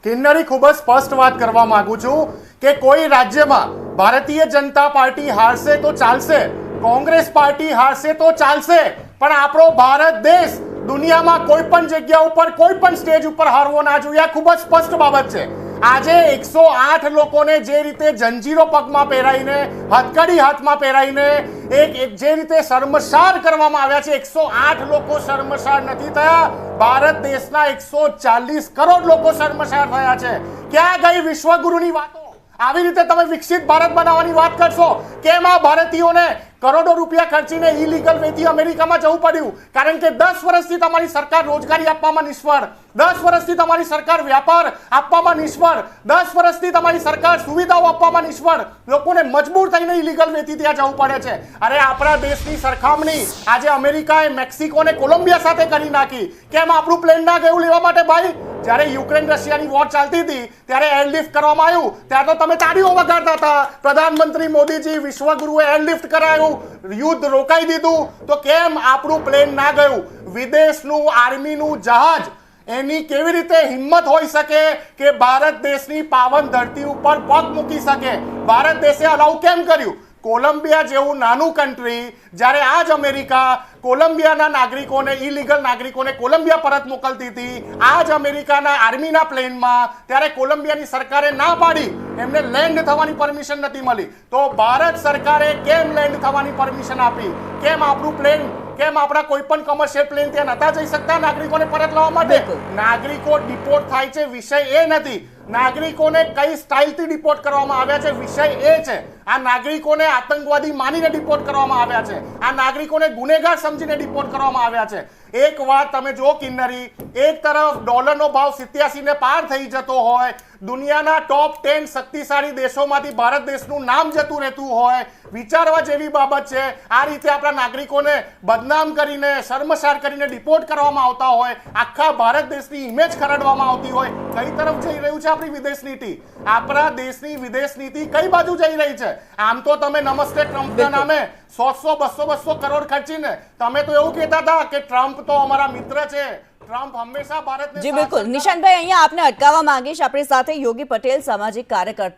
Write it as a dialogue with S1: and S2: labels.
S1: કિન્નરી ખૂબ જ સ્પષ્ટ વાત કરવા માંગુ છું કે કોઈ રાજ્યમાં ભારતીય જનતા પાર્ટી હારશે તો ચાલશે, કોંગ્રેસ પાર્ટી હારશે તો ચાલશે, પણ આપણો ભારત દેશ દુનિયામાં કોઈ પણ જગ્યા ઉપર કોઈ પણ સ્ટેજ ઉપર હારવો ના જોઈએ. આ ખૂબ જ સ્પષ્ટ બાબત છે. આજે 108 લોકોને જે રીતે જંજીરો પગમાં પહેરાઈને, હથકડી હાથમાં પહેરાઈને જે રીતે શર્મસાર કરવામાં આવ્યા છે, 108 લોકો શર્મસાર નથી થયા. ભારત દેશના 140 કરોડ લોકો શર્મસાર થયા છે. ક્યાં ગઈ વિશ્વગુરુની વાતો? આવી રીતે તમે વિકસિત ભારત બનાવવાની વાત કરશો. કેમ આ ભારતીયોને કરોડો રૂપિયા ખર્ચીને ઇલીગલ વેથી અમેરિકામાં જવું પડ્યું? કારણ કે 10 વર્ષથી તમારી સરકાર રોજગારી આપવામાં નિષ્ફળ, 10 વર્ષથી તમારી સરકાર વ્યાપાર આપવામાં નિષ્ફળ, 10 વર્ષથી તમારી સરકાર સુવિધાઓ આપવામાં નિષ્ફળ. લોકોને મજબૂર થઈને ઇલીગલ વેથી ત્યાં જવું પડે છે. અરે આપણા દેશની સરખામણી આજે અમેરિકાએ મેક્સિકો ને કોલંબિયા સાથે કરી નાખી. કેમ આપણું પ્લેન ના ગયું લેવા માટે ભાઈ? જ્યારે યુક્રેન રશિયાની વોર ચાલતી હતી ત્યારે એરલિફ્ટ કરવામાં આવ્યું, ત્યારે તો તમે તાળીઓ વગાડતા હતા. પ્રધાનમંત્રી મોદીજી, વિશ્વગુરુએ એરલિફ્ટ કરાયું, યુદ્ધ રોકાઈ દીધું. તો કેમ આપણું પ્લેન ના ગયું? વિદેશનું આર્મીનું જહાજ, એની કેવી રીતે હિંમત હોઈ શકે કે ભારત દેશની પાવન ધરતી ઉપર પગ મૂકી શકે? ભારત દેશે અલાઉ કેમ કર્યું? કોલંબિયા જેવું નાનું કન્ટ્રી, જ્યારે આજ અમેરિકા કોલંબિયાના નાગરિકોને, ઇલીગલ નાગરિકોને કોલંબિયા પરત મોકલતી હતી, આજ અમેરિકાના આર્મીના પ્લેનમાં, ત્યારે કોલંબિયાની સરકારે ના પાડી, એમને લેન્ડ થવાની પરમિશન નથી મળી. તો ભારત સરકારે કેમ લેન્ડ થવાની પરમિશન આપી? કેમ આપણું પ્લેન, કેમ આપણા કોઈ પણ કોમર્શિયલ પ્લેન ત્યાં નતા જઈ શકતા નાગરિકોને પરત લાવવા માટે? નાગરિકો ડિપોર્ટ થાય છે, વિષય એ નથી. નાગરિકોને કઈ સ્ટાઇલથી ડિપોર્ટ કરવામાં આવ્યા છે, વિષય એ છે. આ નાગરિકોને આતંકવાદી માનીને ડિપોર્ટ કરવામાં આવ્યા છે. આ નાગરિકોને ગુનેગાર સમજીને ડિપોર્ટ કરવામાં આવ્યા છે. એક વાત તમે જો કિન્નરી, એક તરફ ડોલરનો ભાવ 87 ને પાર થઈ જતો હોય, દુનિયાના ટોપ 10 શક્તિશાળી દેશોમાંથી ભારત દેશનું નામ જતું રહેતું હોય, વિચારવા જેવી બાબત છે. આ રીતે આપણા નાગરિકોને બદનામ કરીને, શર્મસાર કરીને ડિપોર્ટ કરવામાં આવતા હોય, આખા ભારત દેશની ઇમેજ ખરડવામાં આવતી હોય. કઈ તરફ જઈ રહ્યું છે આપણી વિદેશ નીતિ? આપણા દેશની વિદેશ નીતિ કઈ બાજુ જઈ રહી છે? આમ તો તમે નમસ્તે ટ્રમ્પના નામે 100-200 કરોડ ખર્ચીને તમે તો એવું કહેતા હતા કે ટ્રમ્પ તો અમારા મિત્ર છે, ટ્રમ્પ હંમેશા ભારતને.
S2: જી બિલકુલ નિશાંતભાઈ, અહીંયા આપને અટકાવવા માંગીશ. આપણી સાથે યોગી પટેલ, સામાજિક કાર્યકર્તા